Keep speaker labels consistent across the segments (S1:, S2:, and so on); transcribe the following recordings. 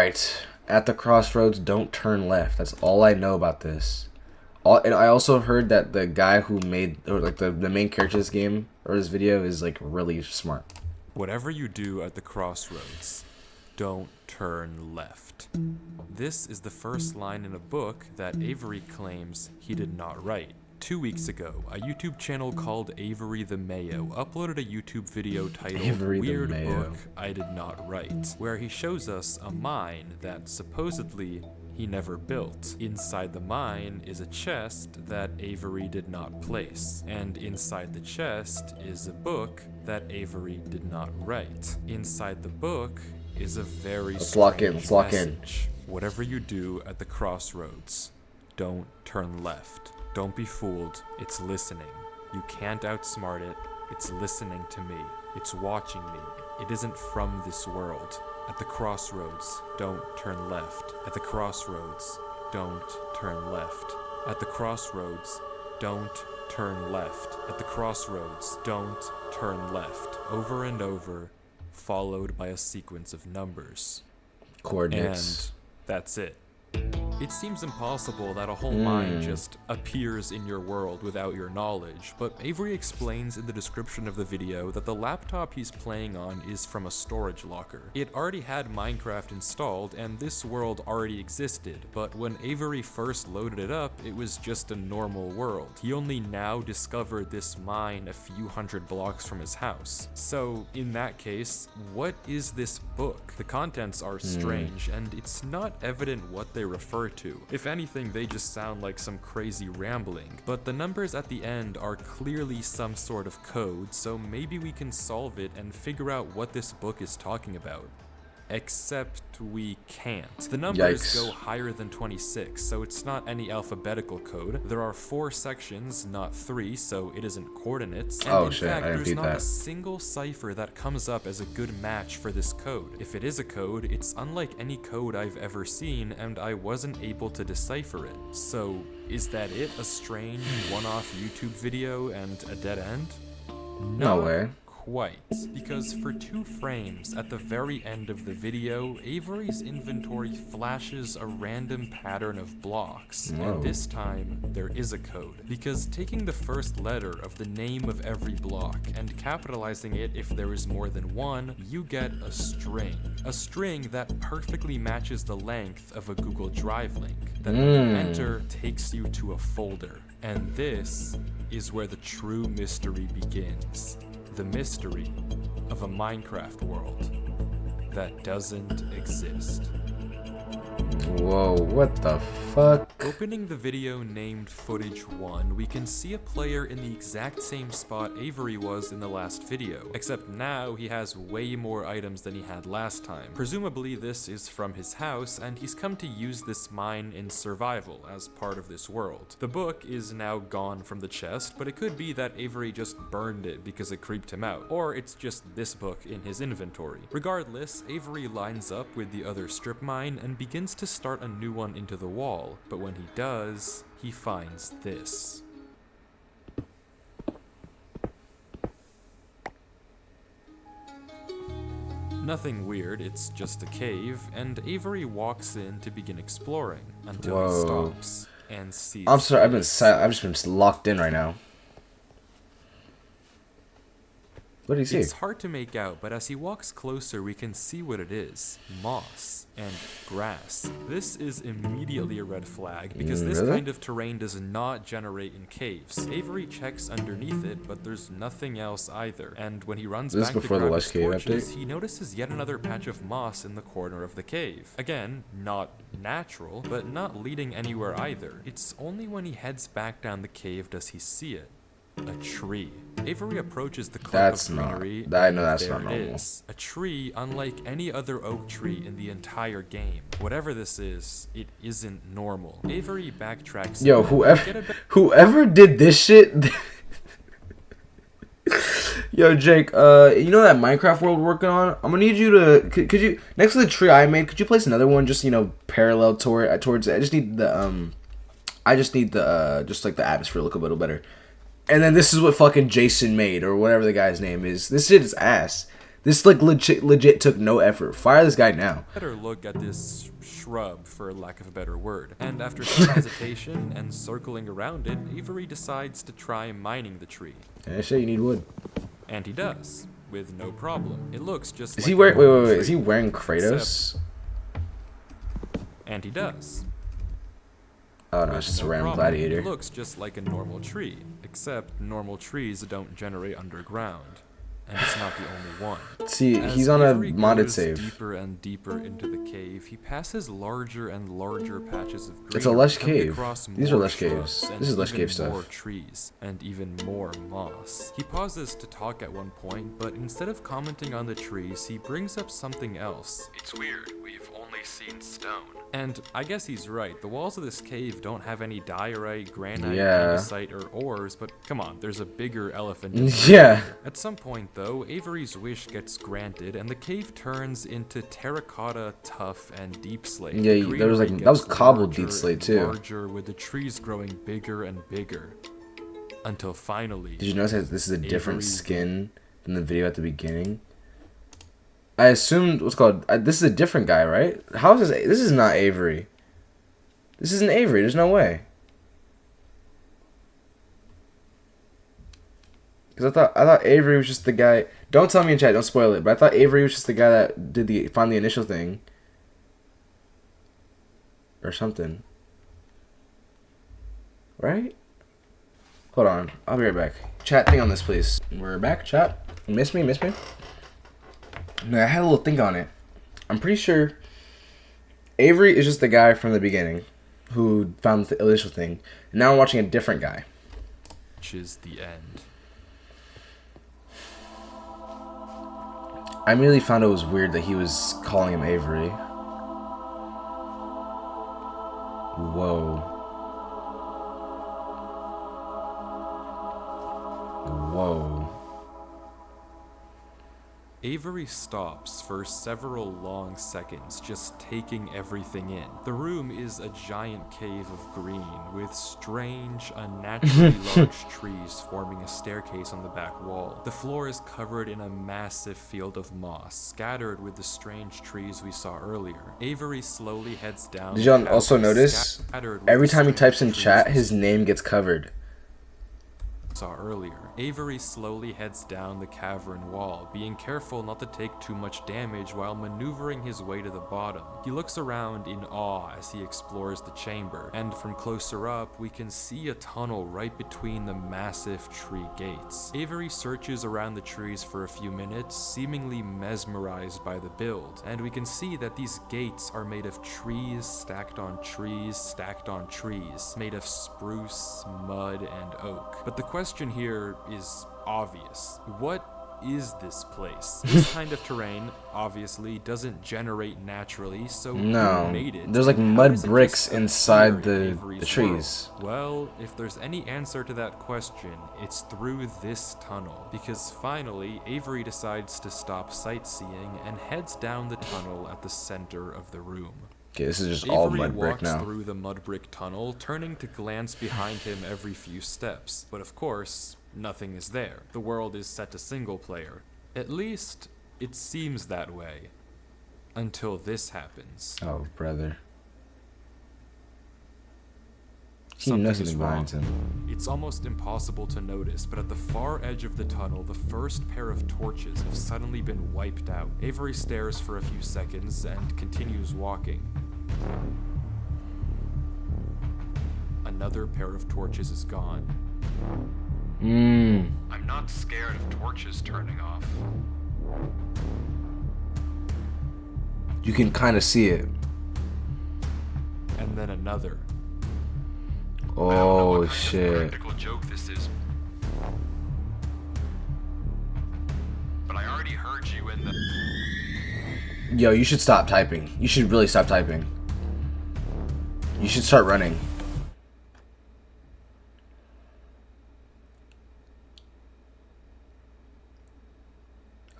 S1: Alright. At the crossroads, don't turn left. That's all I know about this. And I also heard that the guy who made, or like the main character of this game, or this video, is like really smart.
S2: Whatever you do at the crossroads, don't turn left. This is the first line in a book that Avery claims he did not write. 2 weeks ago, a YouTube channel called Avery the Mayo uploaded a YouTube video titled Weird Book I Did Not Write, where he shows us a mine that supposedly he never built. Inside the mine is a chest that Avery did not place, and inside the chest is a book that Avery did not write. Inside the book is a very strange message. Whatever you do at the crossroads, don't turn left. Don't be fooled, it's listening. You can't outsmart it, it's listening to me. It's watching me. It isn't from this world. At the crossroads, don't turn left. At the crossroads, don't turn left. At the crossroads, don't turn left. At the crossroads, don't turn left. Over and over, followed by a sequence of numbers.
S1: Coordinates.
S2: And that's it. It seems impossible that a whole mine just appears in your world without your knowledge, but Avery explains in the description of the video that the laptop he's playing on is from a storage locker. It already had Minecraft installed, and this world already existed, but when Avery first loaded it up, it was just a normal world. He only now discovered this mine a few hundred blocks from his house. So, in that case, what is this book? The contents are strange, and it's not evident what they refer to. If anything, they just sound like some crazy rambling, but the numbers at the end are clearly some sort of code, so maybe we can solve it and figure out what this book is talking about. Except we can't. The numbers go higher than 26, so it's not any alphabetical code. There are 4 sections, not 3, so it isn't coordinates. And in fact, there's not a single cipher that comes up as a good match for this code. If it is a code, it's unlike any code I've ever seen, and I wasn't able to decipher it. So, is that it? A strange one-off YouTube video and a dead end?
S1: No way.
S2: Quite, because for 2 frames at the very end of the video, Avery's inventory flashes a random pattern of blocks, and this time there is a code, because taking the first letter of the name of every block and capitalizing it if there is more than one, you get a string that perfectly matches the length of a Google Drive link, that when you enter takes you to a folder, and this is where the true mystery begins. The mystery of a Minecraft world that doesn't exist.
S1: Whoa, what the fuck?
S2: Opening the video named Footage 1, we can see a player in the exact same spot Avery was in the last video, except now he has way more items than he had last time. Presumably this is from his house, and he's come to use this mine in survival as part of this world. The book is now gone from the chest, but it could be that Avery just burned it because it creeped him out, or it's just this book in his inventory. Regardless, Avery lines up with the other strip mine and begins to start a new one into the wall, but when he does, he finds this. Nothing weird, it's just a cave, and Avery walks in to begin exploring until he stops and sees.
S1: I'm sorry, I've just been locked in right now. What do you see?
S2: It's hard to make out, but as he walks closer, we can see what it is. Moss and grass. This is immediately a red flag, because this kind of terrain does not generate in caves. Avery checks underneath it, but there's nothing else either. And when he runs back to grab his torches, he notices yet another patch of moss in the corner of the cave. Again, not natural, but not leading anywhere either. It's only when he heads back down the cave does he see it. A tree. Avery approaches the clump of greenery.
S1: I know that's not normal.
S2: Is. A tree unlike any other oak tree in the entire game. Whatever this is, it isn't normal. Avery backtracks.
S1: Yo, whoever did this shit. Yo, Jake, you know that Minecraft world we're working on? I'm gonna need you to, could you, next to the tree I made, could you place another one just, parallel towards it? I just need the, just like the atmosphere to look a little better. And then this is what fucking Jason made, or whatever the guy's name is. This shit is ass. This like legit took no effort. Fire this guy now.
S2: Better look at this shrub, for lack of a better word. And after some hesitation and circling around it, Avery decides to try mining the tree.
S1: Yeah, shit, you need wood.
S2: And he does, with no problem. It looks just
S1: Is
S2: like
S1: he wearing?
S2: a
S1: Wait,
S2: normal
S1: wait, wait. Is
S2: tree,
S1: he wearing Kratos?
S2: And he does.
S1: Oh no,
S2: With
S1: it's just
S2: no
S1: a random
S2: problem.
S1: gladiator.
S2: It looks just like a normal tree, except normal trees don't generate underground. And it's not the only one.
S1: See,
S2: As
S1: he's on a
S2: Avery
S1: modded
S2: goes
S1: save.
S2: deeper and deeper into the cave, he passes larger and larger patches of greenery.
S1: It's a lush
S2: coming
S1: cave.
S2: across
S1: These are
S2: more
S1: lush
S2: shrubs
S1: caves.
S2: and
S1: This is lush
S2: even
S1: cave stuff.
S2: more trees and even more moss. He pauses to talk at one point, but instead of commenting on the trees, he brings up something else. It's weird. We've only seen stone. And I guess he's right. The walls of this cave don't have any diorite, granite,
S1: Yeah.
S2: andesite, or ores, but come on, there's a bigger elephant in the room.
S1: Yeah.
S2: At some point, though, Avery's wish gets granted, and the cave turns into terracotta, tough, and deep slate.
S1: Yeah,
S2: The
S1: there was, like,
S2: greenery
S1: that was
S2: gets
S1: cobbled
S2: larger
S1: deep slate,
S2: and
S1: too.
S2: Larger, with the trees growing bigger and bigger, until finally.
S1: Did you notice that this is a different
S2: Avery's
S1: skin than the video at the beginning? I assumed what's called. This is a different guy, right? How is this? This is not Avery. This isn't Avery. There's no way. Because I thought Avery was just the guy. Don't tell me in chat. Don't spoil it. But I thought Avery was just the guy that did found the initial thing. Or something. Right? Hold on. I'll be right back. Chat, thing on this, please. We're back. Chat. Miss me? Miss me? No, I had a little think on it. I'm pretty sure Avery is just the guy from the beginning who found the initial thing. And now I'm watching a different guy.
S2: Which is the end.
S1: I immediately found it was weird that he was calling him Avery. Whoa. Whoa.
S2: Avery stops for several long seconds, just taking everything in. The room is a giant cave of green, with strange, unnaturally large trees forming a staircase on the back wall. The floor is covered in a massive field of moss, scattered with the strange trees we saw earlier. Avery slowly heads down.
S1: Did y'all also notice, every time he types in chat, his name gets covered?
S2: Avery slowly heads down the cavern wall, being careful not to take too much damage while maneuvering his way to the bottom. He looks around in awe as he explores the chamber, and from closer up, we can see a tunnel right between the massive tree gates. Avery searches around the trees for a few minutes, seemingly mesmerized by the build, and we can see that these gates are made of trees stacked on trees stacked on trees, made of spruce, mud, and oak. But the question here is obvious. What is this place? This kind of terrain, obviously, doesn't generate naturally, so who made it?
S1: There's like
S2: And how
S1: mud
S2: does it
S1: bricks
S2: just
S1: inside
S2: appear in
S1: the
S2: Avery's
S1: trees.
S2: world? Well, if there's any answer to that question, it's through this tunnel. Because finally, Avery decides to stop sightseeing and heads down the tunnel at the center of the room.
S1: Okay, this is just all
S2: Avery
S1: mud brick
S2: walks
S1: now.
S2: through the mud brick tunnel, turning to glance behind him every few steps. But of course, nothing is there. The world is set to single player. At least, it seems that way. Until this happens.
S1: Oh, brother. He
S2: Something
S1: knows
S2: is
S1: something
S2: wrong.
S1: behind him.
S2: It's almost impossible to notice, but at the far edge of the tunnel, the first pair of torches have suddenly been wiped out. Avery stares for a few seconds and continues walking. Another pair of torches is gone. I'm not scared of torches turning off.
S1: You can kind of see it.
S2: And then another.
S1: Oh, shit.
S2: Practical joke this is. But I already heard you in the.
S1: Yo, you should stop typing. You should really stop typing. You should start running.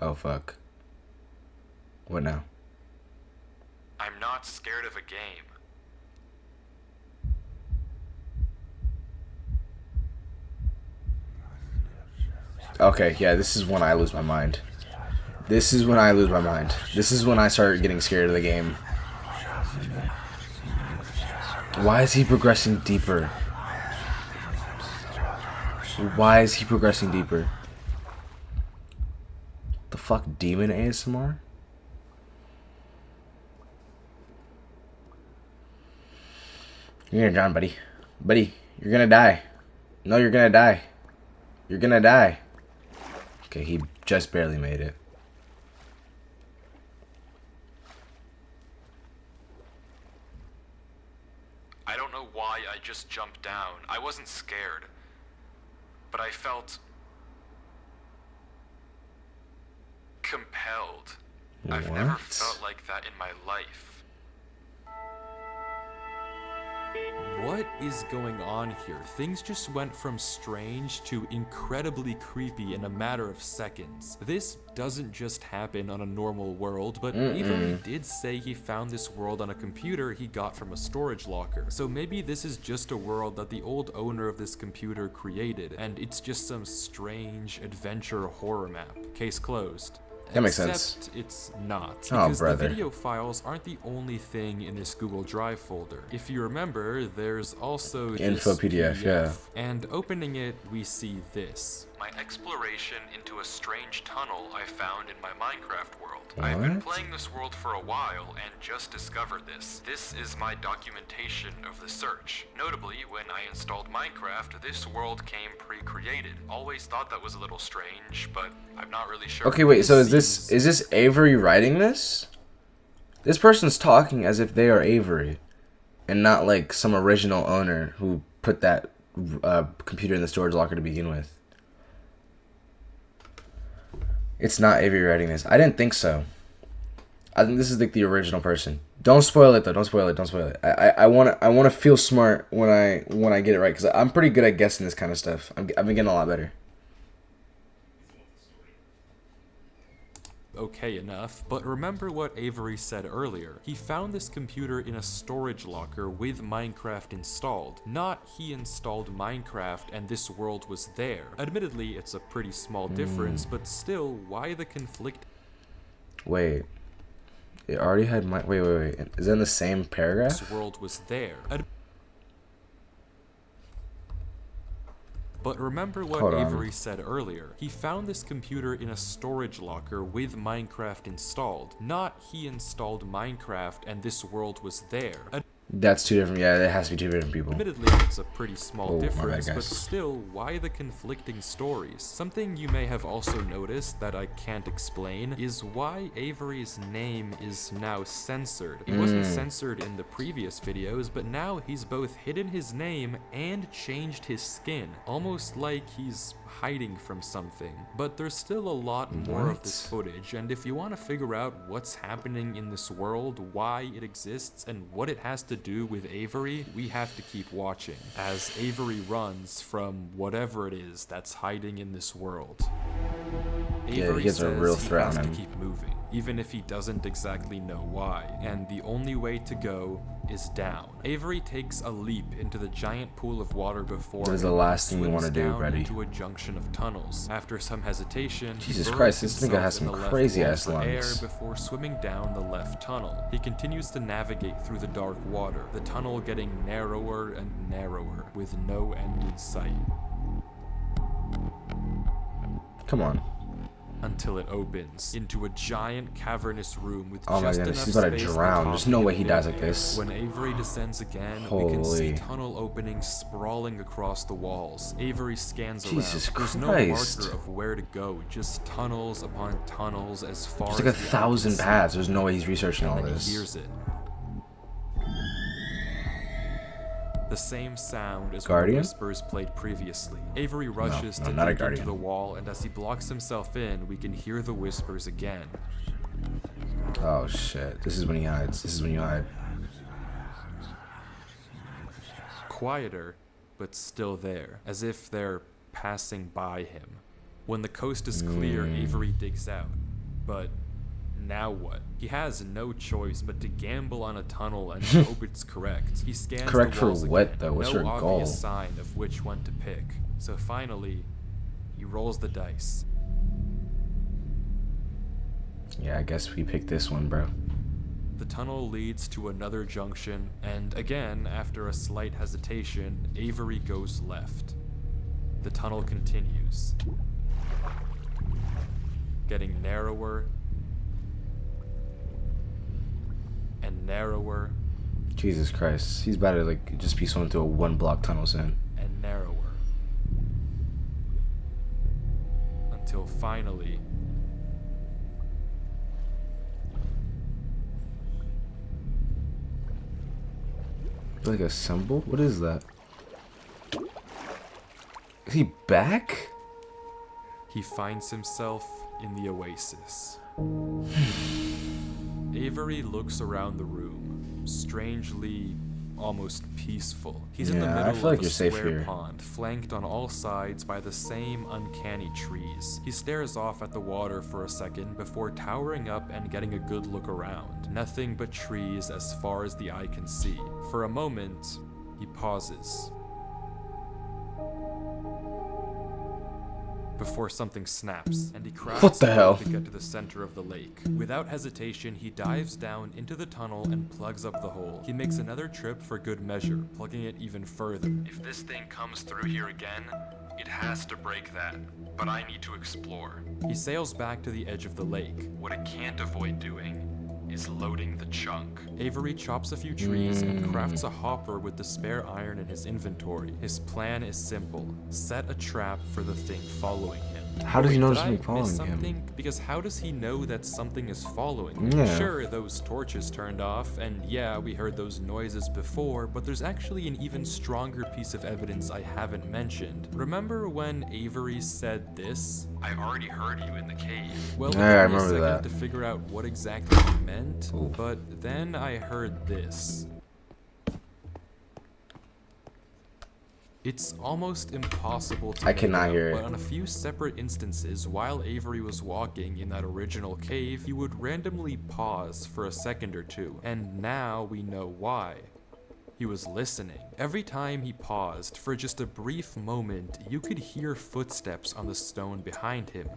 S1: Oh, fuck. What now?
S2: I'm not scared of a game.
S1: Okay, yeah, this is when I lose my mind. This is when I lose my mind. This is when I start getting scared of the game. Why is he progressing deeper? Why is he progressing deeper? The fuck, demon ASMR? You're gonna drown, buddy. Buddy, you're gonna die. No, you're gonna die. You're gonna die. Okay, he just barely made it.
S2: I don't know why I just jumped down. I wasn't scared. But I felt compelled. I've never felt like that in my life. What is going on here? Things just went from strange to incredibly creepy in a matter of seconds. This doesn't just happen on a normal world, but Avery did say he found this world on a computer he got from a storage locker. So maybe this is just a world that the old owner of this computer created, and it's just some strange adventure horror map. Case closed.
S1: That makes sense.
S2: Except it's not, because
S1: brother.
S2: the video files aren't the only thing in this Google Drive folder. If you remember, there's also
S1: info
S2: this
S1: PDF, yeah.
S2: And opening it, we see this. My exploration into a strange tunnel I found in my Minecraft world. I've been playing this world for a while and just discovered this. This is my documentation of the search. Notably, when I installed Minecraft, this world came pre-created. Always thought that was a little strange, but I'm not really sure.
S1: Okay, wait, so is this Avery writing this? This person's talking as if they are Avery, and not like some original owner who put that computer in the storage locker to begin with. It's not Avery writing this. I didn't think so. I think this is like the original person. Don't spoil it though. Don't spoil it. Don't spoil it. I wanna feel smart when I get it right, because I'm pretty good at guessing this kind of stuff. I've been getting a lot better.
S2: Okay enough, but remember what Avery said earlier. He found this computer in a storage locker with Minecraft installed. Not he installed Minecraft and this world was there. Admittedly, it's a pretty small difference, but still, why the conflict?
S1: Wait. It already had my... Wait. Is that in the same paragraph?
S2: This world was there. But remember what Avery said earlier. He found this computer in a storage locker with Minecraft installed. Not he installed Minecraft and this world was there.
S1: That's two different... Yeah, it has to be two different people.
S2: Admittedly, it's a pretty small difference, but still, why the conflicting stories? Something you may have also noticed that I can't explain is why Avery's name is now censored. It wasn't censored in the previous videos, but now he's both hidden his name and changed his skin, almost like he's hiding from something. But there's still a lot more of this footage, and if you want to figure out what's happening in this world, why it exists, and what it has to do with Avery, we have to keep watching as Avery runs from whatever it is that's hiding in this world. Avery
S1: he has a real threat
S2: says
S1: on
S2: he
S1: him.
S2: has to keep moving, even if he doesn't exactly know why, and the only way to go is down. Avery takes a leap into the giant pool of water before
S1: What is the last thing you want to do, buddy?
S2: into a junction of tunnels. After some hesitation,
S1: Jesus
S2: he
S1: Christ, this
S2: burrows
S1: nigga has
S2: himself
S1: some
S2: in the
S1: crazy
S2: left
S1: ass
S2: wall for air
S1: lungs.
S2: before swimming down the left tunnel. He continues to navigate through the dark water, the tunnel getting narrower and narrower, with no end in sight.
S1: Come on.
S2: Until it opens into a giant cavernous room with
S1: Oh my
S2: just
S1: goodness,
S2: enough
S1: he's about to
S2: space
S1: drown.
S2: top
S1: There's no way he
S2: to
S1: dies
S2: fit
S1: like
S2: in.
S1: this.
S2: When Avery descends again, we can see
S1: Holy.
S2: tunnel openings sprawling across the walls. Avery scans
S1: Jesus
S2: around. There's no
S1: Christ.
S2: marker of where to go, just tunnels upon tunnels as far
S1: There's
S2: as
S1: like
S2: the eye
S1: 1,000
S2: can see.
S1: paths. There's no way he's researching all
S2: And then
S1: this.
S2: he hears it. The same sound as when
S1: Guardian?
S2: the whispers played previously. Avery rushes
S1: no,
S2: to
S1: not a
S2: dig into
S1: guardian.
S2: the wall, and as he blocks himself in, we can hear the whispers again.
S1: Oh shit. This is when he hides. This is when you hide.
S2: Quieter, but still there, as if they're passing by him. When the coast is clear, Avery digs out. But now what? He has no choice but to gamble on a tunnel and hope it's correct. He scans
S1: Correct
S2: the
S1: for
S2: walls
S1: what,
S2: again,
S1: though? What's
S2: no
S1: your
S2: obvious
S1: goal?
S2: sign of which one to pick. So finally, he rolls the dice.
S1: Yeah, I guess we picked this one, bro.
S2: The tunnel leads to another junction, and again, after a slight hesitation, Avery goes left. The tunnel continues, getting narrower and narrower.
S1: Jesus Christ. He's about to, like, just be swimming through a 1-block tunnel soon.
S2: And narrower. Until finally,
S1: Like a symbol? What is that? Is he back?
S2: he finds himself in the oasis. Avery looks around the room, strangely, almost peaceful. He's in the
S1: Yeah, I
S2: middle
S1: feel like
S2: of a
S1: you're safe
S2: square
S1: here.
S2: pond, flanked on all sides by the same uncanny trees. He stares off at the water for a second before towering up and getting a good look around. Nothing but trees as far as the eye can see. For a moment, he pauses, before something snaps, and he crashes
S1: What the hell?
S2: to get to the center of the lake. Without hesitation, he dives down into the tunnel and plugs up the hole. He makes another trip for good measure, plugging it even further. If this thing comes through here again, it has to break that, but I need to explore. He sails back to the edge of the lake. What it can't avoid doing is loading the chunk. Avery chops a few trees and crafts a hopper with the spare iron in his inventory. His plan is simple: set a trap for the thing following him.
S1: How does he notice
S2: Did
S1: me
S2: I miss
S1: following him?
S2: something? Because how does he know that something is following him?
S1: Yeah.
S2: Sure, those torches turned off, and yeah, we heard those noises before, but there's actually an even stronger piece of evidence I haven't mentioned. Remember when Avery said this? I already heard you in the cave. Well, it
S1: Yeah, I
S2: took me a
S1: remember
S2: second
S1: that.
S2: to figure out what exactly he meant,
S1: Ooh.
S2: but then I heard this. It's almost impossible to
S1: I
S2: make
S1: cannot
S2: out,
S1: hear it.
S2: but on a few separate instances, while Avery was walking in that original cave, he would randomly pause for a second or two, and now we know why. He was listening. Every time he paused, for just a brief moment, you could hear footsteps on the stone behind him,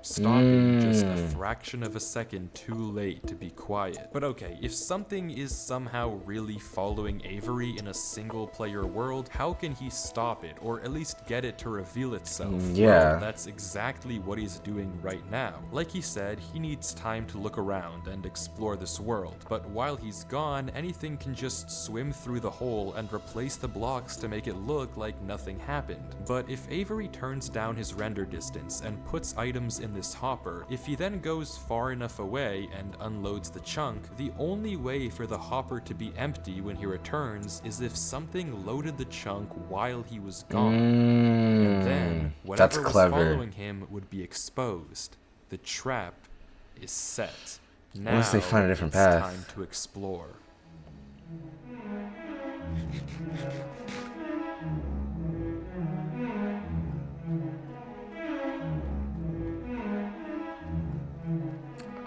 S2: stopping just a fraction of a second too late to be quiet. But okay, if something is somehow really following Avery in a single-player world, how can he stop it, or at least get it to reveal itself?
S1: Yeah.
S2: Well, that's exactly what he's doing right now. Like he said, he needs time to look around and explore this world, but while he's gone, anything can just swim through the hole and replace the blocks to make it look like nothing happened. But if Avery turns down his render distance and puts items in this hopper, if he then goes far enough away and unloads the chunk, the only way for the hopper to be empty when he returns is if something loaded the chunk while he was gone. And then
S1: That's
S2: whatever was
S1: clever.
S2: following him would be exposed. The trap is set. Now
S1: Unless they find a different
S2: it's
S1: path.
S2: time to explore.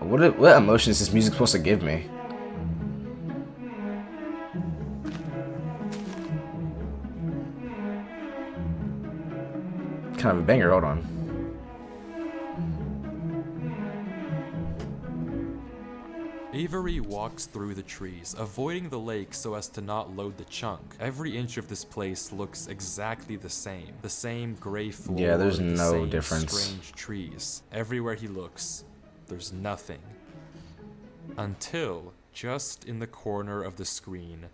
S1: What emotion is this music supposed to give me? Kind of a banger, hold on.
S2: Avery walks through the trees, avoiding the lake so as to not load the chunk. Every inch of this place looks exactly the same. The same gray floor,
S1: Yeah, there's
S2: the
S1: no
S2: same
S1: difference.
S2: strange trees. Everywhere he looks, there's nothing. Until, just in the corner of the screen,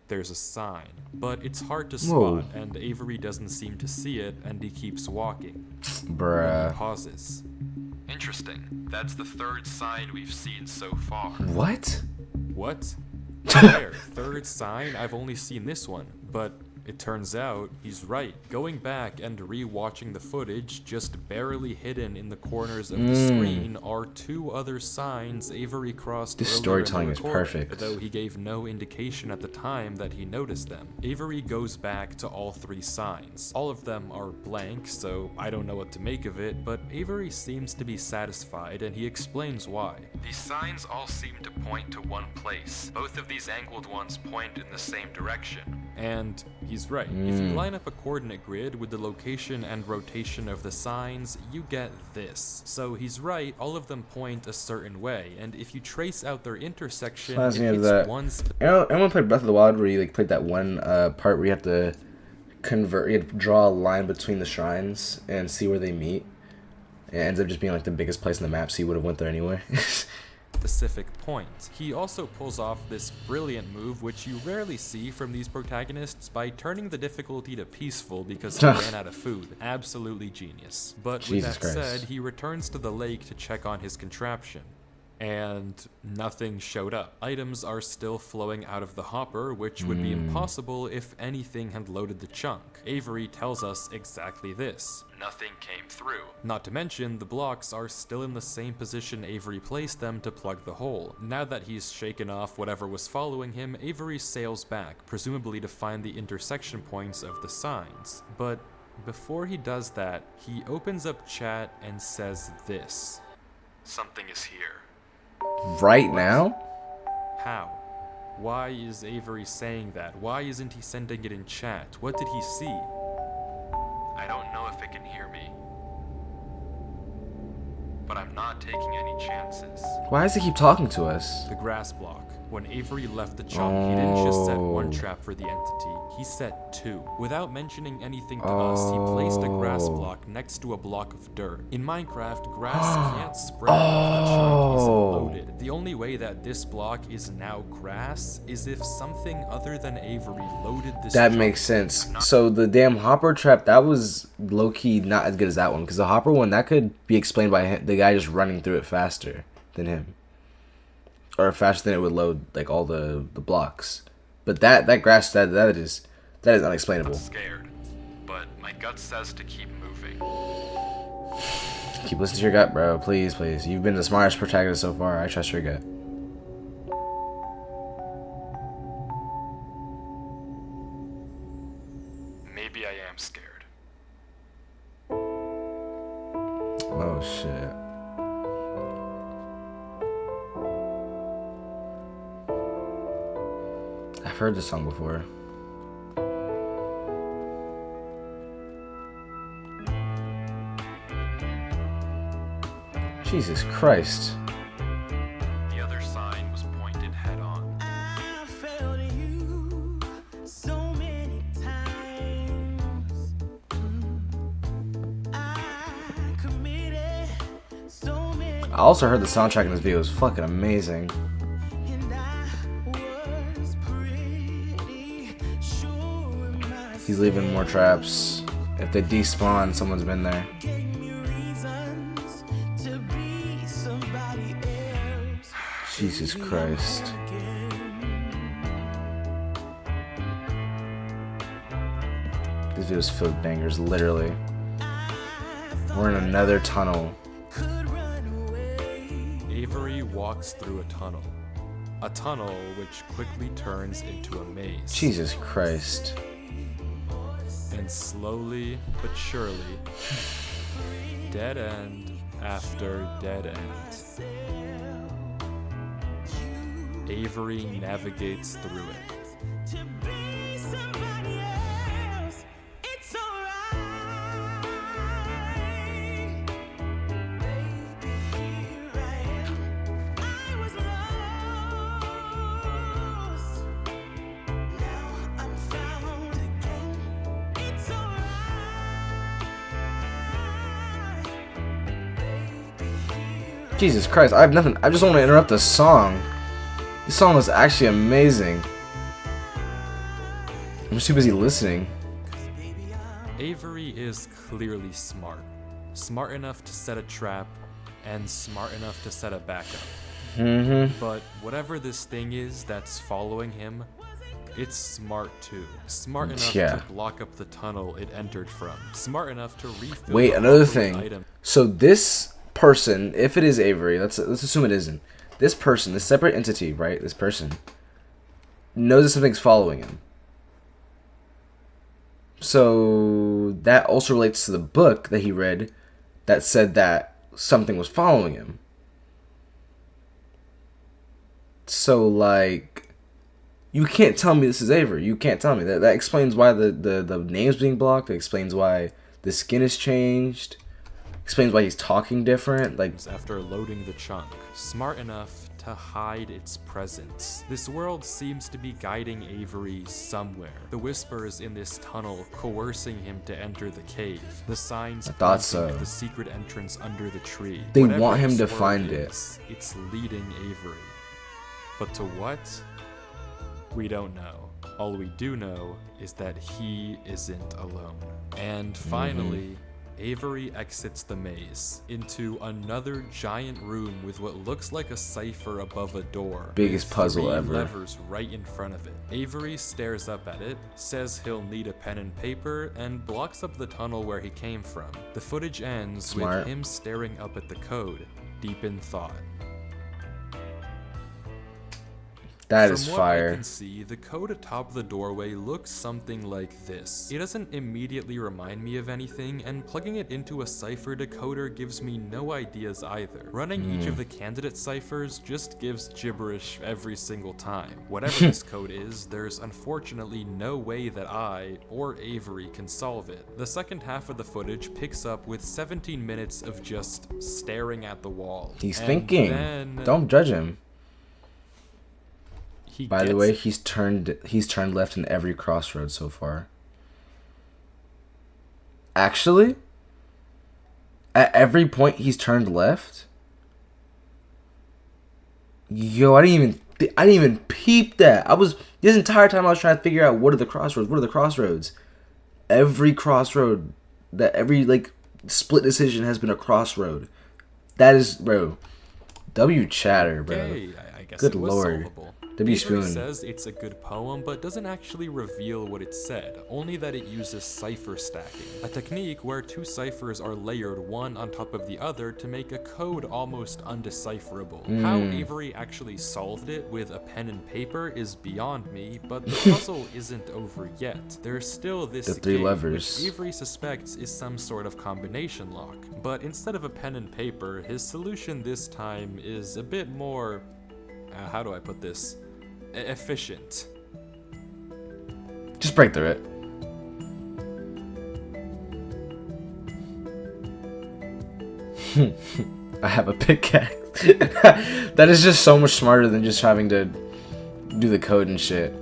S2: there's a sign. But it's hard to
S1: Whoa.
S2: spot, and Avery doesn't seem to see it, and he keeps walking. He
S1: Bruh.
S2: pauses. Interesting. That's the third sign we've seen so far.
S1: What?
S2: What? Where? Third sign? I've only seen this one. But it turns out he's right. Going back and re-watching the footage, just barely hidden in the corners of the screen are two other signs Avery crossed
S1: This
S2: earlier in
S1: storytelling
S2: the
S1: is
S2: recording,
S1: perfect.
S2: though he gave no indication at the time that he noticed them. Avery goes back to all three signs. All of them are blank, so I don't know what to make of it, but Avery seems to be satisfied, and he explains why. These signs all seem to point to one place. Both of these angled ones point in the same direction. And he's right. If you line up a coordinate grid with the location and rotation of the signs, you get this. So he's right, all of them point a certain way, and if you trace out their intersection, it hits one
S1: Anyone played Breath of the Wild where you like played that one part where you have to you have to draw a line between the shrines and see where they meet? It ends up just being like the biggest place in the map, so you would have went there anyway.
S2: specific point. He also pulls off this brilliant move, which you rarely see from these protagonists, by turning the difficulty to peaceful because he ran out of food. Absolutely genius. But with that said, he returns to the lake to check on his contraption. And nothing showed up. Items are still flowing out of the hopper, which would be impossible if anything had loaded the chunk. Avery tells us exactly this. Nothing came through. Not to mention, the blocks are still in the same position Avery placed them to plug the hole. Now that he's shaken off whatever was following him, Avery sails back, presumably to find the intersection points of the signs. But before he does that, he opens up chat and says this. Something is here.
S1: Right now?
S2: How? Why is Avery saying that? Why isn't he sending it in chat? What did he see? I don't know if it can hear me. But I'm not taking any chances.
S1: Why does he keep talking to us?
S2: The grass block. When Avery left the chunk, he didn't just set one trap for the entity, he set two. Without mentioning anything to us, he placed a grass block next to a block of dirt. In Minecraft, grass can't spread if the chunk isn't loaded. The only way that this block is now grass is if something other than Avery loaded this
S1: That
S2: chunk.
S1: makes sense. So the damn hopper trap, that was low-key not as good as that one, because the hopper one, that could be explained by the guy just running through it faster than him. Or faster than it would load like all the blocks. But that grass that is unexplainable.
S2: I'm scared, but my gut says to keep moving.
S1: Keep listening to your gut, bro. Please, please. You've been the smartest protagonist so far. I trust your gut.
S2: Maybe I am scared.
S1: Oh shit. I've heard this song before. Jesus Christ.
S2: The other sign was pointed head on.
S3: I failed you so many times. I committed so many.
S1: I also heard the soundtrack in this video is fucking amazing.
S3: And I was pretty sure myself.
S1: He's leaving more traps. If they despawn, someone's been there.
S3: Gave me reasons to be somebody else.
S1: Jesus Christ. This video's filled with bangers, literally. We're in another tunnel.
S3: Could run away.
S2: Avery walks through a tunnel. A tunnel which quickly turns into a maze.
S1: Jesus Christ.
S2: And slowly but surely, dead end after dead end, Avery navigates through it.
S3: To be somebody else, it's alright. Baby, here I am. I was lost. Now I'm found again. It's alright. Baby, here I
S1: Jesus Christ, I have nothing. I just want to interrupt this song. This song is actually amazing. I'm just too busy listening.
S2: Avery is clearly smart. Smart enough to set a trap, and smart enough to set a backup. But whatever this thing is that's following him, it's smart too. Smart enough to block up the tunnel it entered from. Smart enough to refill.
S1: Wait,
S2: the
S1: another
S2: hopper with
S1: thing.
S2: items.
S1: So this person, if it is Avery, let's assume it isn't. This person, this separate entity, right? This person knows that something's following him. So that also relates to the book that he read that said that something was following him. So like, You can't tell me this is Avery. You can't tell me that. That explains why the name's being blocked. It explains why the skin has changed. Explains why he's talking different. Like,
S2: After loading the chunk, smart enough to hide its presence. This world seems to be guiding Avery somewhere. The whispers in this tunnel coercing him to enter the cave. The signs
S1: I thought
S2: pointing
S1: so.
S2: to the secret entrance under the tree.
S1: They
S2: Whatever
S1: want him
S2: this
S1: to
S2: world
S1: find
S2: is, it's leading Avery. But to what? We don't know. All we do know is that he isn't alone. And finally, Avery exits the maze into another giant room with what looks like a cipher above a door.
S1: Biggest
S2: with
S1: puzzle
S2: 3
S1: ever.
S2: levers right in front of it. Avery stares up at it, says he'll need a pen and paper, and blocks up the tunnel where he came from. The footage ends
S1: Smart.
S2: with him staring up at the code, deep in thought.
S1: that is
S2: From what I
S1: fire.
S2: can see, the code atop the doorway looks something like this. It doesn't immediately remind me of anything, and plugging it into a cipher decoder gives me no ideas either. Running each of the candidate ciphers just gives gibberish every single time. Whatever this code is, there's unfortunately no way that I, or Avery, can solve it. The second half of the footage picks up with 17 minutes of just staring at the wall.
S1: He's
S2: And
S1: thinking.
S2: then
S1: Don't judge him.
S2: he
S1: By the
S2: gets
S1: way,
S2: it.
S1: he's turned left in every crossroads so far. Actually, at every point he's turned left. Yo, I didn't even peep that. This entire time I was trying to figure out what are the crossroads. What are the crossroads? Every crossroad, every like split decision has been a crossroad. That is, bro. W chatter, bro.
S2: Okay, I guess
S1: Good
S2: it was
S1: lord.
S2: solvable.
S1: W
S2: Avery
S1: Spoon.
S2: says it's a good poem, but doesn't actually reveal what it said, only that it uses cipher stacking, a technique where 2 ciphers are layered one on top of the other to make a code almost undecipherable. How Avery actually solved it with a pen and paper is beyond me, but the puzzle isn't over yet. There's still this
S1: The 3
S2: game,
S1: levers.
S2: which Avery suspects is some sort of combination lock, but instead of a pen and paper, his solution this time is a bit more, how do I put this? Efficient.
S1: Just break through it. I have a pickaxe. That is just so much smarter than just having to do the code and shit.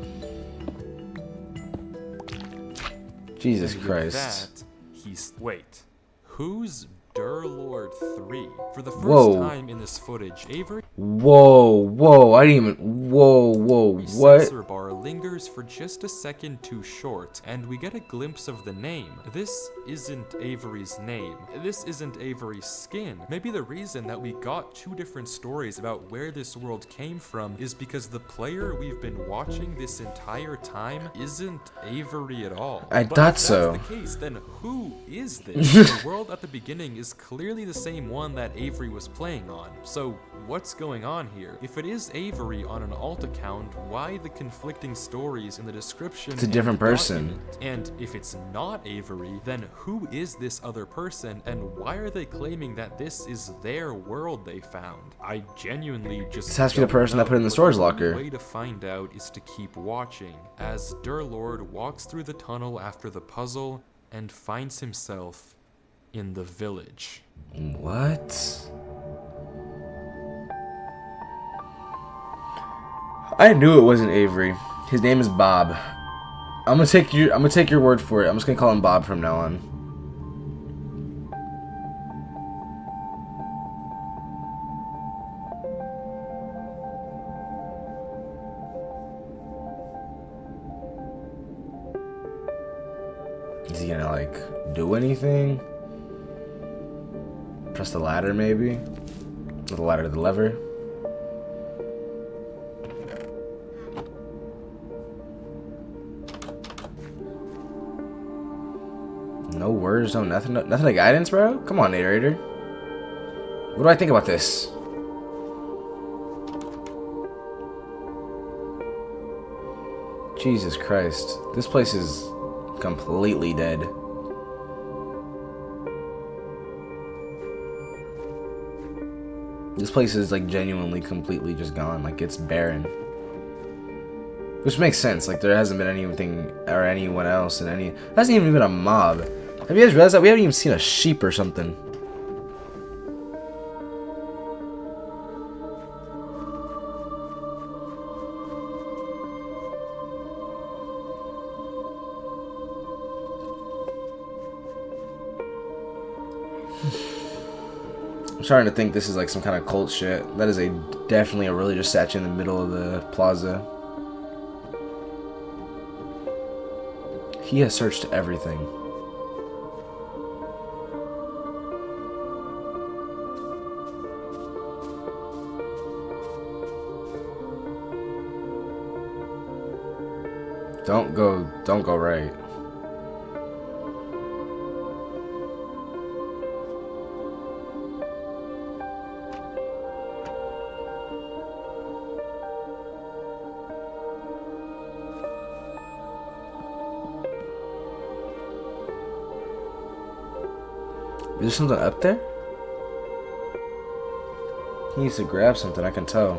S1: Jesus
S2: And with
S1: Christ.
S2: that, wait. Who's Durlord 3? For the first
S1: Whoa.
S2: time in this footage, Avery
S1: Whoa, I didn't even, whoa, what?
S2: sensor bar lingers for just a second too short, and we get a glimpse of the name. This isn't Avery's name. This isn't Avery's skin. Maybe the reason that we got 2 different stories about where this world came from is because the player we've been watching this entire time isn't Avery at all.
S1: I
S2: But
S1: thought
S2: if
S1: so.
S2: that's the case, then who is this? The world at the beginning is clearly the same one that Avery was playing on. So what's going on here? If it is Avery on an alt account, why the conflicting stories in the description?
S1: It's a
S2: and
S1: different
S2: the
S1: person.
S2: document? And if it's not Avery, then who is this other person, and why are they claiming that this is their world they found? I genuinely just
S1: This has to be the
S2: don't
S1: person that put it in the
S2: know, but
S1: storage
S2: the only
S1: locker.
S2: way to find out is to keep watching as Durlord walks through the tunnel after the puzzle and finds himself in the village.
S1: What? I knew it wasn't Avery. His name is Bob. I'm gonna take your word for it. I'm just gonna call him Bob from now on. Is he gonna like do anything? Press the ladder maybe? Not the ladder, the lever. No words, no nothing, nothing of guidance, bro? Come on, narrator. What do I think about this? Jesus Christ. This place is completely dead. This place is like genuinely completely just gone. Like it's barren. Which makes sense. Like there hasn't been anything or anyone else in any. There hasn't even been a mob. Have you guys realized that we haven't even seen a sheep or something? I'm starting to think this is like some kind of cult shit. That is definitely a religious statue in the middle of the plaza. He has searched everything. Don't go right. Is there something up there? He needs to grab something, I can tell.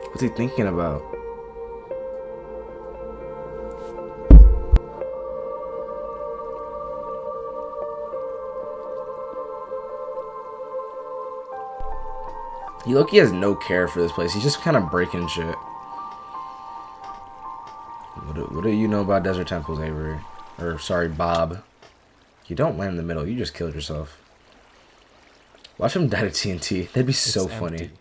S1: What's he thinking about? He low-key has no care for this place. He's just kind of breaking shit. What do you know about desert temples, Avery? Or, sorry, Bob. You don't land in the middle. You just killed yourself. Watch him die to TNT. That'd be so funny.
S2: Empty.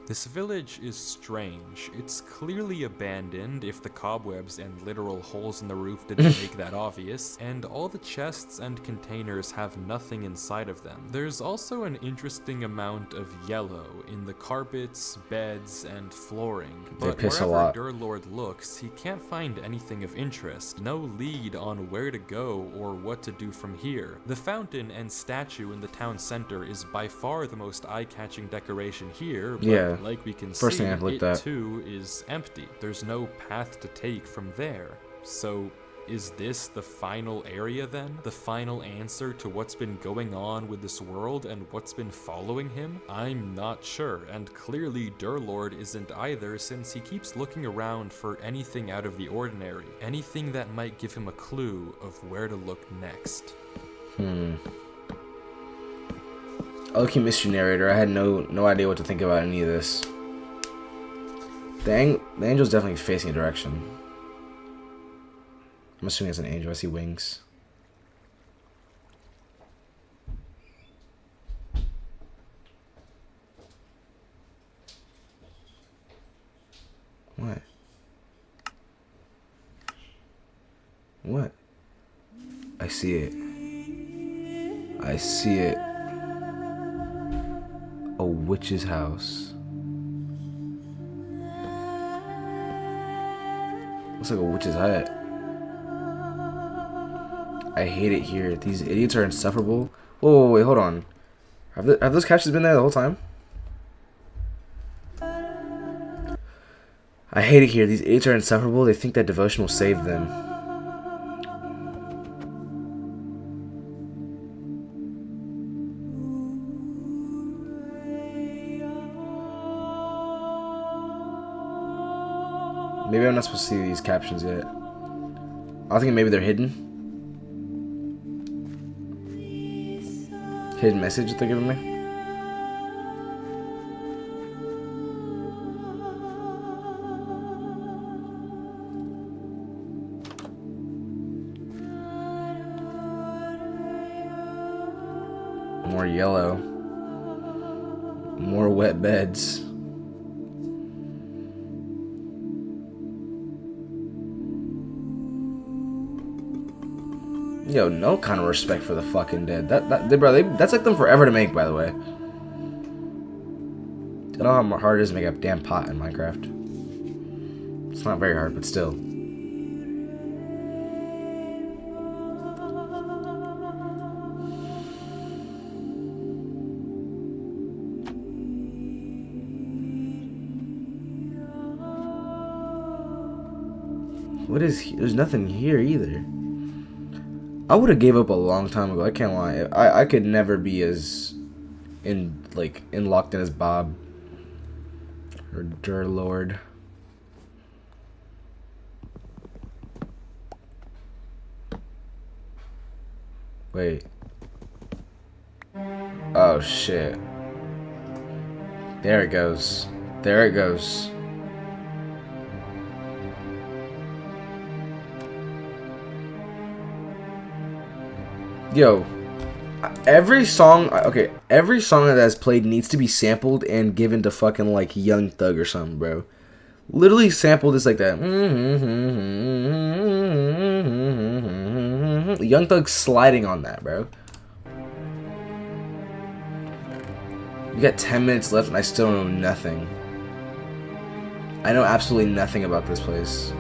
S2: This village is strange. It's clearly abandoned, if the cobwebs and literal holes in the roof didn't make that obvious, and all the chests and containers have nothing inside of them. There's also an interesting amount of yellow in the carpets, beds, and flooring, but
S1: piss a
S2: wherever
S1: lot.
S2: Durlord looks, he can't find anything of interest. No lead on where to go or what to do from here. The fountain and statue in the town center is by far the most eye-catching decoration here, but
S1: Yeah.
S2: like we can
S1: First
S2: see,
S1: thing I've looked
S2: it
S1: at.
S2: too is empty. There's no path to take from there. So, is this the final area then? The final answer to what's been going on with this world and what's been following him? I'm not sure, and clearly Durlord isn't either, since he keeps looking around for anything out of the ordinary. Anything that might give him a clue of where to look next.
S1: Low-key missed you, narrator. I had no idea what to think about any of this. The angel's definitely facing a direction. I'm assuming it's an angel. I see wings. What? What? I see it. I see it. A witch's house. Looks like a witch's hut. I hate it here. These idiots are insufferable. Whoa, wait, hold on. Have those couches been there the whole time? I hate it here. These idiots are insufferable. They think that devotion will save them. Maybe I'm not supposed to see these captions yet. I think maybe they're hidden. Hidden message that they're giving me. More yellow. More wet beds. Yo, no kind of respect for the fucking dead. That's like them forever to make, by the way. I don't know how hard it is to make a damn pot in Minecraft. It's not very hard, but still. What is? There's nothing here either. I would have gave up a long time ago. I can't lie. I could never be as in locked in as Bob or Dur Lord. Wait. Oh shit. There it goes. There it goes. Yo, every song that has played needs to be sampled and given to fucking like Young Thug or something, bro. Literally sample this like that. Young Thug sliding on that, bro. We got 10 minutes left and I still know nothing. I know absolutely nothing about this place.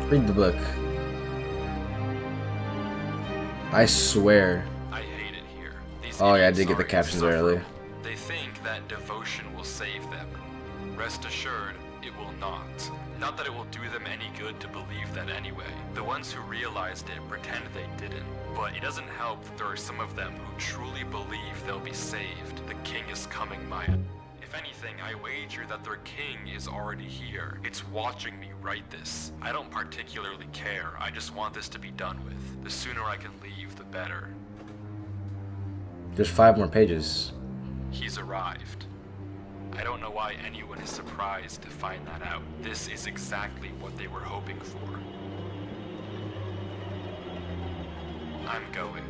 S1: Read the book. I swear.
S2: I hate it here. These
S1: Oh yeah, I
S2: idiots
S1: did get the
S2: are
S1: captions
S2: insufferable.
S1: early.
S2: They think that devotion will save them. Rest assured, it will not. Not that it will do them any good to believe that anyway. The ones who realized it pretend they didn't. But it doesn't help that there are some of them who truly believe they'll be saved. The king is coming, Maya. If anything, I wager that their king is already here. It's watching me write this. I don't particularly care. I just want this to be done with. The sooner I can leave, the better.
S1: There's 5 more pages.
S2: He's arrived. I don't know why anyone is surprised to find that out. This is exactly what they were hoping for. I'm going.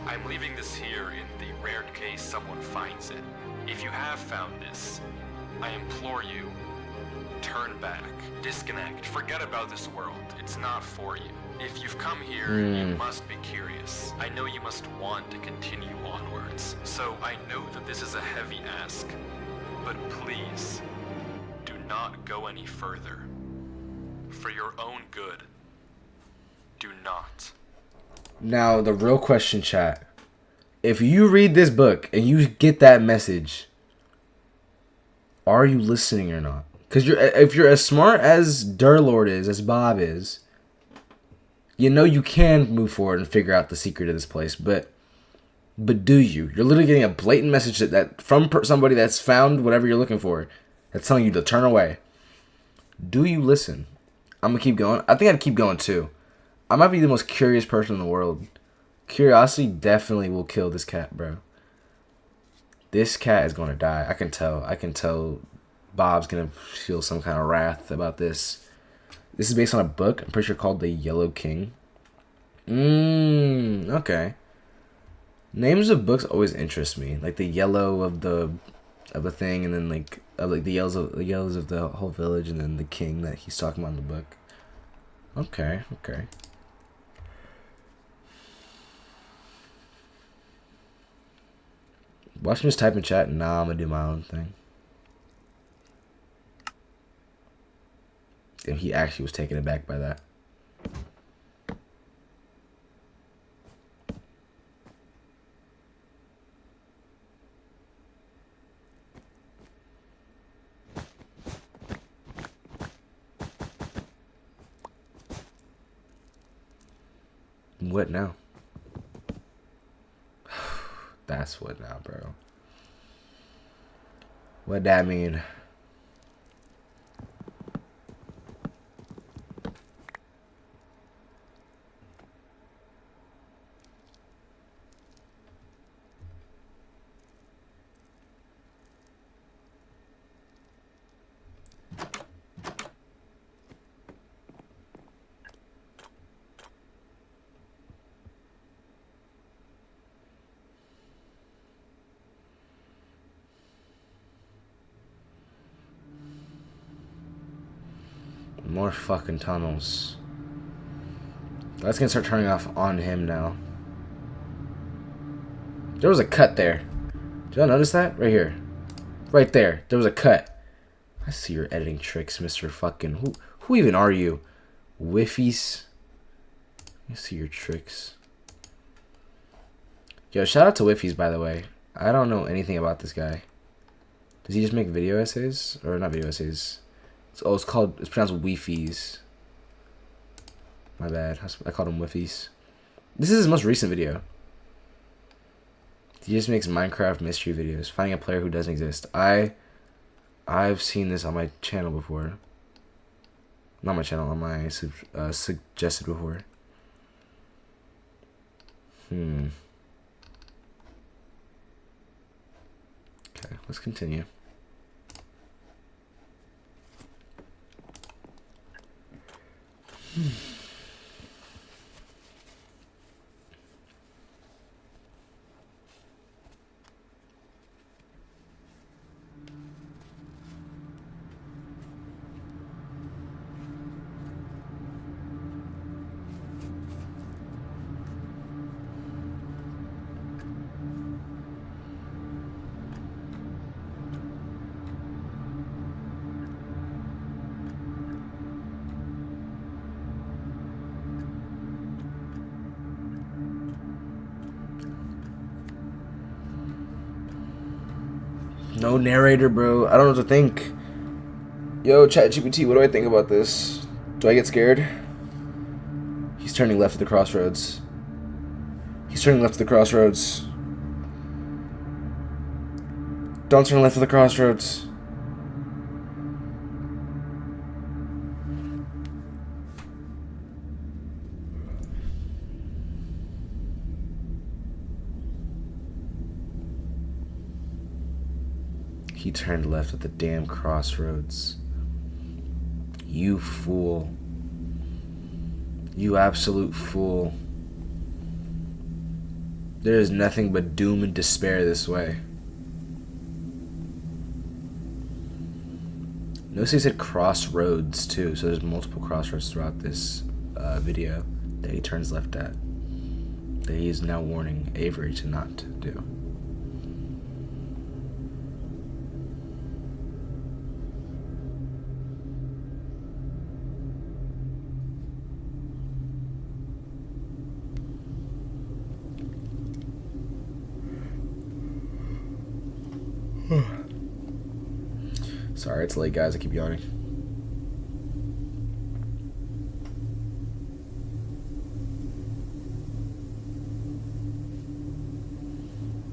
S2: I'm leaving this here in the rare case someone finds it. If you have found this, I implore you, turn back, disconnect, forget about this world. It's not for you. If you've come here, you must be curious. I know you must want to continue onwards. So I know that this is a heavy ask, but please, do not go any further. For your own good, do not.
S1: Now, the real question, chat. If you read this book and you get that message, are you listening or not? Because if you're as smart as Durlord is, as Bob is, you know you can move forward and figure out the secret of this place. But do you? You're literally getting a blatant message that from somebody that's found whatever you're looking for, that's telling you to turn away. Do you listen? I'm gonna keep going. I think I'd keep going too. I might be the most curious person in the world. Curiosity definitely will kill this cat, bro. This cat is gonna die. I can tell. I can tell Bob's gonna feel some kind of wrath about this. This is based on a book, I'm pretty sure, called The Yellow King. Okay. Names of books always interest me. Like the yellow of the thing, and then like the yellows of the whole village, and then the king that he's talking about in the book. Okay. Watch me just type in chat. Nah, I'm gonna do my own thing. And he actually was taken aback by that. What now? That's what now, bro. What that mean? More fucking tunnels. That's gonna start turning off on him now. There was a cut there. Did y'all notice that? Right here. Right there. There was a cut. I see your editing tricks, Mr. Fucking... Who even are you? Whiffies? You see your tricks. Yo, shout out to Wiffies, by the way. I don't know anything about this guy. Does he just make video essays? Or not video essays. It's pronounced Wiffies. My bad. I called him Wiffies. This is his most recent video. He just makes Minecraft mystery videos. Finding a player who doesn't exist. I've seen this on my channel before. Not my channel, on my suggested before. Okay, let's continue. No narrator, bro. I don't know what to think. Yo, ChatGPT, what do I think about this? Do I get scared? He's turning left at the crossroads. He's turning left at the crossroads. Don't turn left at the crossroads. He turned left at the damn crossroads. You fool. You absolute fool. There is nothing but doom and despair this way. Notice he said crossroads too, so there's multiple crossroads throughout this video that he turns left at. That he is now warning Avery to not do. Sorry, it's late, guys. I keep yawning.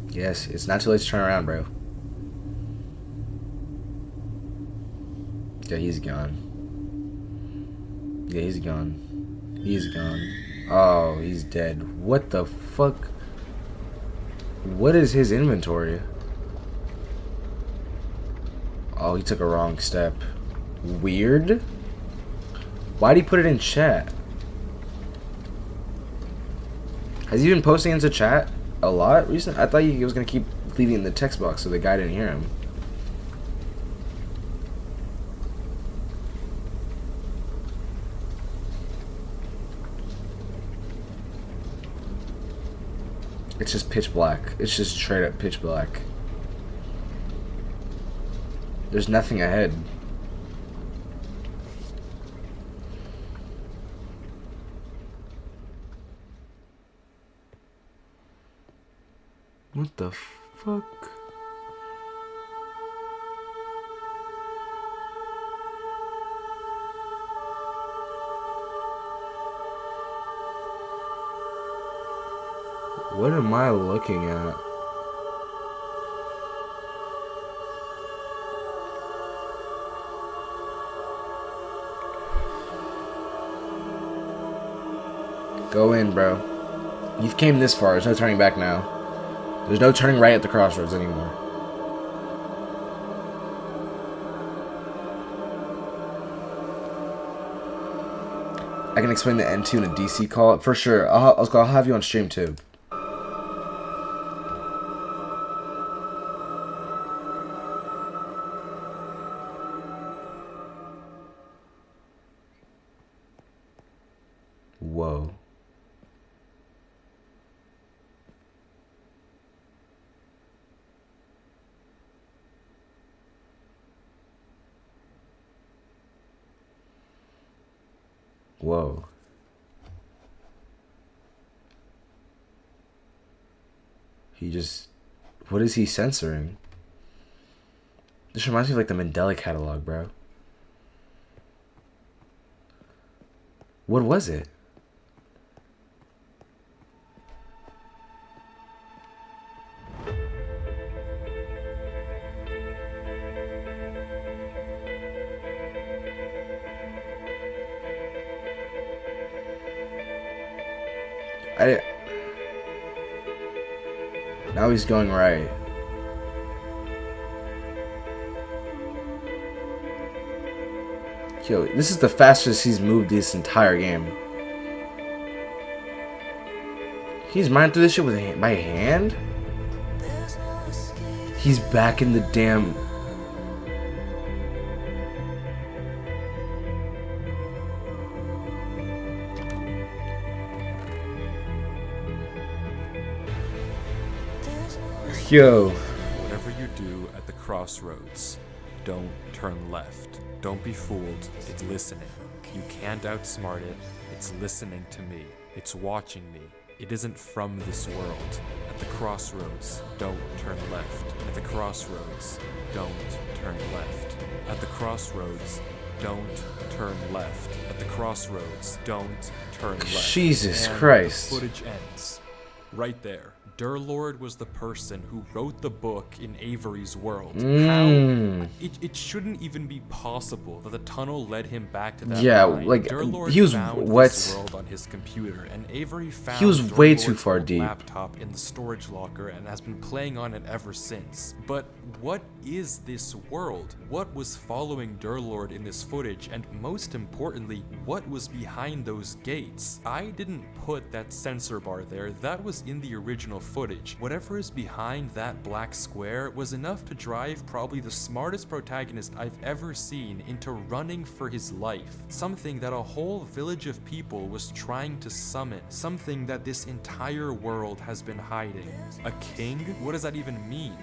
S1: Yes, it's not too late to turn around, bro. Yeah, he's gone. Yeah, he's gone. He's gone. Oh, he's dead. What the fuck? What is his inventory? Oh, he took a wrong step. Weird. Why'd he put it in chat? Has he been posting into chat a lot recently? I thought he was gonna keep leaving in the text box so the guy didn't hear him. It's just pitch black. It's just straight up pitch black. There's nothing ahead. What the fuck? What am I looking at? Go in, bro. You've came this far. There's no turning back now. There's no turning right at the crossroads anymore. I can explain the N2 and a DC call for sure. I'll have you on stream too. Whoa. Whoa. He just... What is he censoring? This reminds me of like the Mandela catalog, bro. What was it? Now he's going right. Yo, this is the fastest he's moved this entire game. He's running through this shit with by hand? He's back in the damn... Yo.
S2: Whatever you do at the crossroads, don't turn left. Don't be fooled. It's listening. You can't outsmart it. It's listening to me. It's watching me. It isn't from this world. At the crossroads, don't turn left. At the crossroads, don't turn left. At the crossroads, don't turn left. At the crossroads, don't turn left.
S1: Jesus
S2: And
S1: Christ.
S2: the footage ends. Right there. Durlord was the person who wrote the book in Avery's world. How? It shouldn't even be possible that the tunnel led him back to that
S1: Yeah,
S2: line.
S1: like,
S2: Durlord
S1: he was...
S2: found
S1: What?
S2: this world on his computer, and Avery found
S1: He was way
S2: Durlord's
S1: too far
S2: old
S1: deep.
S2: laptop in the storage locker and has been playing on it ever since. But what is this world? What was following Durlord in this footage? And most importantly, what was behind those gates? I didn't put that sensor bar there. That was in the original footage. Whatever is behind that black square was enough to drive probably the smartest protagonist I've ever seen into running for his life. Something that a whole village of people was trying to summon. Something that this entire world has been hiding. A king? What does that even mean?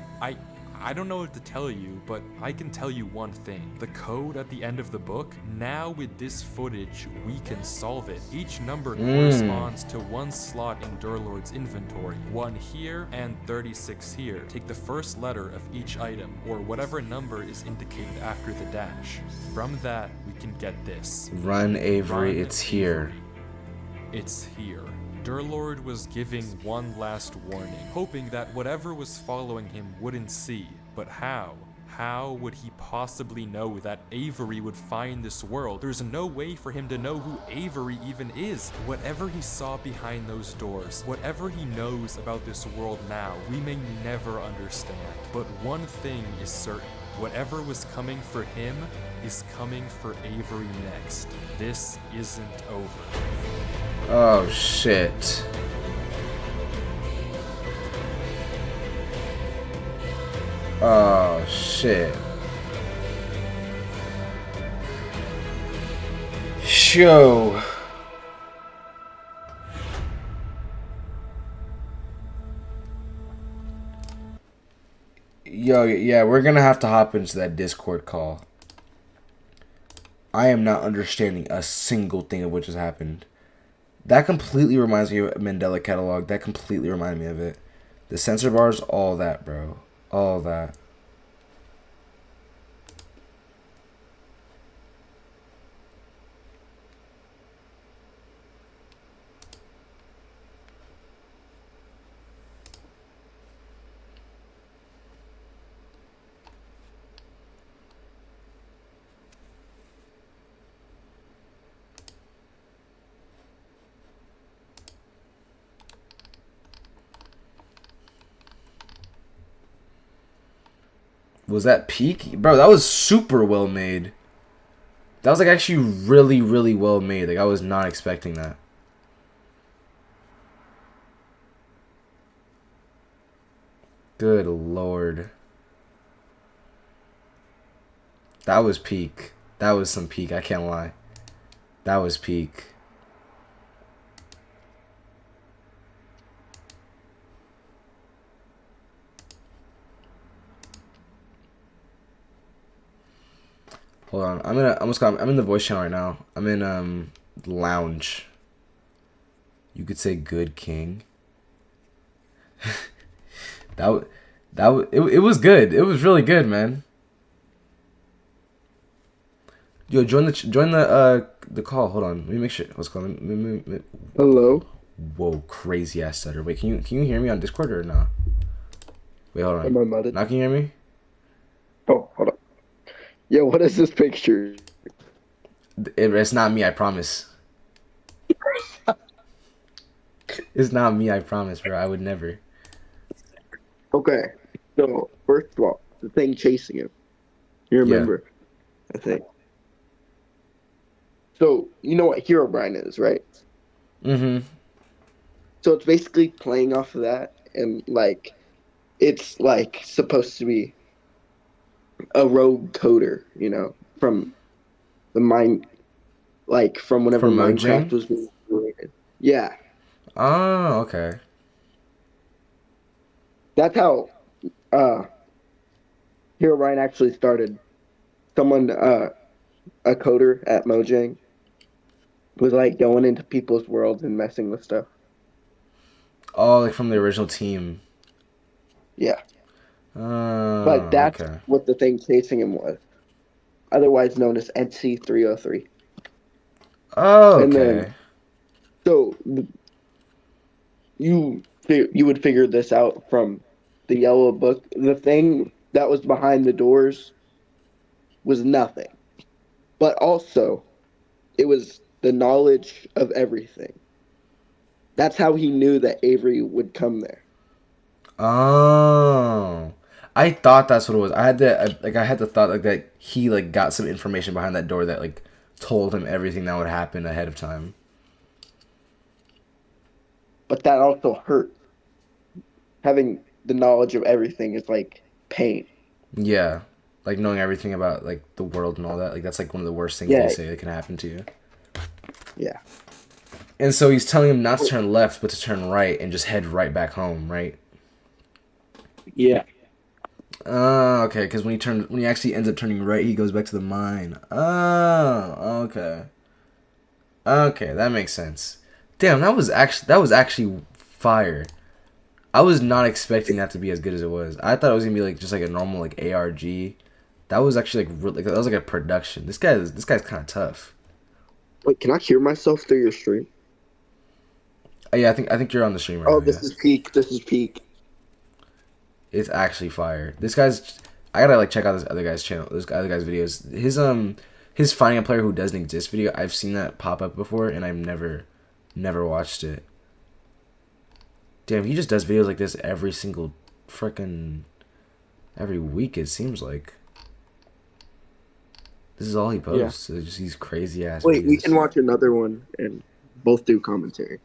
S2: I don't know what to tell you, but I can tell you one thing. The code at the end of the book, now with this footage, we can solve it. Each number corresponds to one slot in Durlord's inventory. 1 here and 36 here. Take the first letter of each item, or whatever number is indicated after the dash. From that, we can get this.
S1: Run, Avery,
S2: Run,
S1: it's here.
S2: It's here. Durlord was giving one last warning, hoping that whatever was following him wouldn't see. But how? How would he possibly know that Avery would find this world? There's no way for him to know who Avery even is. Whatever he saw behind those doors, whatever he knows about this world now, we may never understand. But one thing is certain. Whatever was coming for him is coming for Avery next. This isn't over.
S1: Oh, shit. Oh, shit. Show. Yo, yeah, we're gonna have to hop into that Discord call. I am not understanding a single thing of what just happened. That completely reminds me of Mandela Catalog. That completely reminded me of it. The sensor bars, all that, bro. All that. Was that peak? Bro, that was super well made. That was like actually really, really well made. Like I was not expecting that. Good lord. That was peak. That was some peak, I can't lie. That was peak. Hold on, I'm in the voice channel right now. I'm in lounge. You could say good king. That w- it was good. It was really good, man. Yo, join the call. Hold on. Let me make sure. What's calling?
S4: Hello?
S1: Whoa, crazy ass stutter. Wait, can you hear me on Discord or no? Wait, hold
S4: Am
S1: on.
S4: I muted?
S1: Now can you hear me?
S4: Oh, hold on. Yo, what is this picture?
S1: It's not me. I promise. It's not me. I promise, bro. I would never.
S4: Okay. So, first of all, the thing chasing him. You
S1: Yeah.
S4: remember, I think. So, you know what Herobrine is, right?
S1: Mm-hmm.
S4: So it's basically playing off of that, and like it's like supposed to be a rogue coder, from the mine, like from whenever
S1: From
S4: Minecraft
S1: Mojang.
S4: was being created. Yeah,
S1: Oh, okay.
S4: that's how uh Herobrine actually started. Someone, a coder at Mojang, was like going into people's worlds and messing with stuff.
S1: Oh, like from the original team.
S4: Yeah, but
S1: Oh,
S4: that's
S1: okay.
S4: what the thing chasing him was, otherwise known as NC303.
S1: Oh,
S4: And then
S1: okay.
S4: so you would figure this out from the yellow book. The thing that was behind the doors was nothing, but also it was the knowledge of everything. That's how he knew that Avery would come there.
S1: Oh, I thought that's what it was. I had I had the thought like that he like got some information behind that door that like told him everything that would happen ahead of time.
S4: But that also hurt. Having the knowledge of everything is like pain.
S1: Yeah, like knowing everything about like the world and all that. Like that's like one of the worst things they
S4: Yeah,
S1: say that can happen to you.
S4: yeah,
S1: And so he's telling him not to turn left, but to turn right and just head right back home, right?
S4: yeah.
S1: Oh, okay. Because when he actually ends up turning right, he goes back to the mine. Oh, okay. Okay, that makes sense. Damn, that was actually fire. I was not expecting that to be as good as it was. I thought it was gonna be like just like a normal like ARG. That was actually that was like a production. This guy's kind of tough.
S4: Wait, can I hear myself through your stream?
S1: Yeah, I think you're on the stream right
S4: Oh,
S1: now.
S4: this
S1: Yeah,
S4: is peak. This is peak.
S1: it's actually fire. This guy's. I gotta like check out this other guy's channel. This other guy's videos. His finding a player who doesn't exist video. I've seen that pop up before, and I've never watched it. Damn, he just does videos like this every single frickin' every week. It seems like this is all he
S4: Yeah.
S1: posts. It's just these crazy ass
S4: Wait, we
S1: videos.
S4: can watch another one and both do commentary.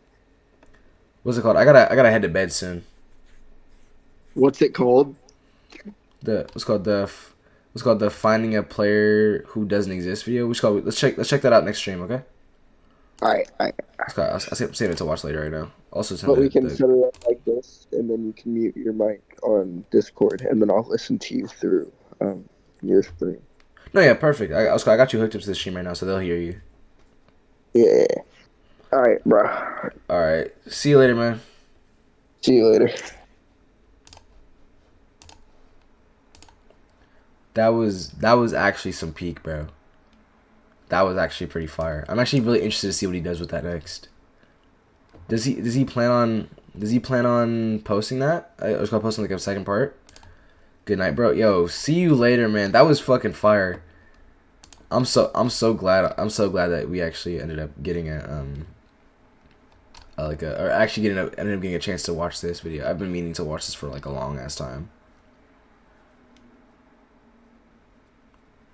S1: What's it called? I gotta head to bed soon.
S4: What's it called?
S1: The what's called the finding a player who doesn't exist video. Let's check that out next stream. Okay.
S4: All right, all right.
S1: I'll save it to watch later right now. Also, send
S4: But we can
S1: the
S4: set it up like this, and then you can mute your mic on Discord, and then I'll listen to you through your screen.
S1: no, yeah, perfect. I got you hooked up to the stream right now, so they'll hear you.
S4: Yeah. All right, bro.
S1: All right, see you later, man.
S4: See you later.
S1: That was actually some peak, bro. That was actually pretty fire. I'm actually really interested to see what he does with that next. Does he plan on posting that? I was gonna post like a second part. Good night, bro. Yo, see you later, man. That was fucking fire. I'm so glad that we actually ended up getting ended up getting a chance to watch this video. I've been meaning to watch this for like a long ass time.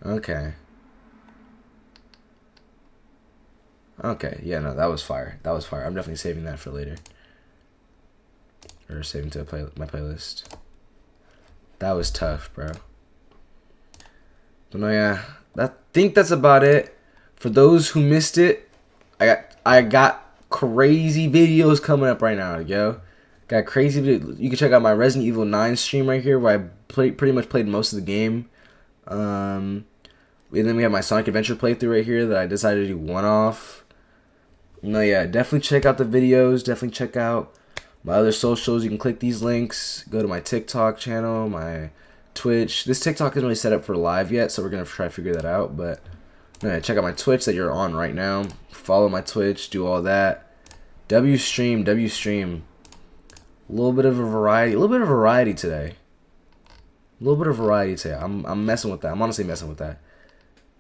S1: Okay. Okay, yeah, no, that was fire. That was fire. I'm definitely saving that for later. Or saving to my playlist. That was tough, bro. But no, yeah, I think that's about it. For those who missed it, I got crazy videos coming up right now, yo. Got crazy videos. You can check out my Resident Evil 9 stream right here, where I pretty much played most of the game. And then we have my Sonic Adventure playthrough right here that I decided to do one off. No, yeah, definitely check out the videos. Definitely check out My other socials, you can click these links. Go to my TikTok channel, my Twitch. This TikTok isn't really set up for live yet, so we're going to try to figure that out. But no, check out my Twitch that you're on right now. Follow my Twitch, do all that. Wstream. A little bit of a variety today. I'm messing with that. I'm honestly messing with that.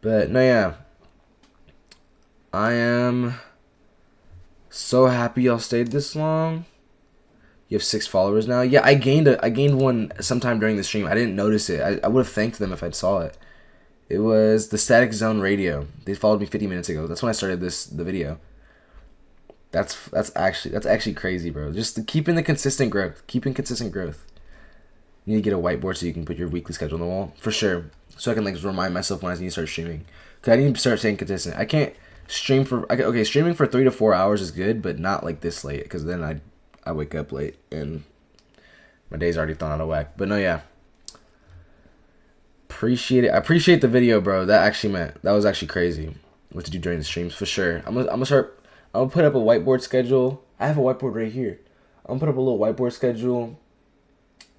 S1: But no, yeah. I am so happy y'all stayed this long. You have 6 followers now. Yeah, I gained one sometime during the stream. I didn't notice it. I would have thanked them if I'd saw it. It was the Static Zone Radio. They followed me 50 minutes ago. That's when I started the video. That's actually crazy, bro. Just keeping consistent growth. You need to get a whiteboard so you can put your weekly schedule on the wall for sure. So I can like remind myself when I need to start streaming. Cause I need to start staying consistent. I can't stream for okay. Streaming for 3 to 4 hours is good, but not like this late. Cause then I wake up late and my day's already thrown out of whack. But no, yeah. Appreciate it. I appreciate the video, bro. That was actually crazy. What to do during the streams for sure. I'm gonna put up a whiteboard schedule. I have a whiteboard right here. I'm gonna put up a little whiteboard schedule.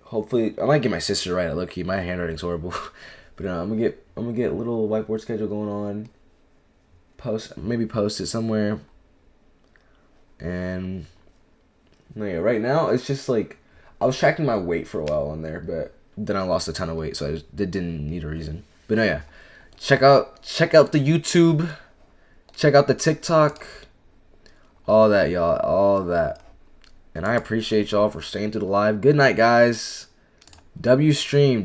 S1: Hopefully, I might get my sister to write it. Low key, my handwriting's horrible. But I'm gonna get a little whiteboard schedule going on. Post it somewhere. And yeah, right now it's just like I was tracking my weight for a while on there, but then I lost a ton of weight, so it didn't need a reason. But no, yeah, check out the YouTube, check out the TikTok, all that, y'all, all that. And I appreciate y'all for staying through the live. Good night, guys. Wstream.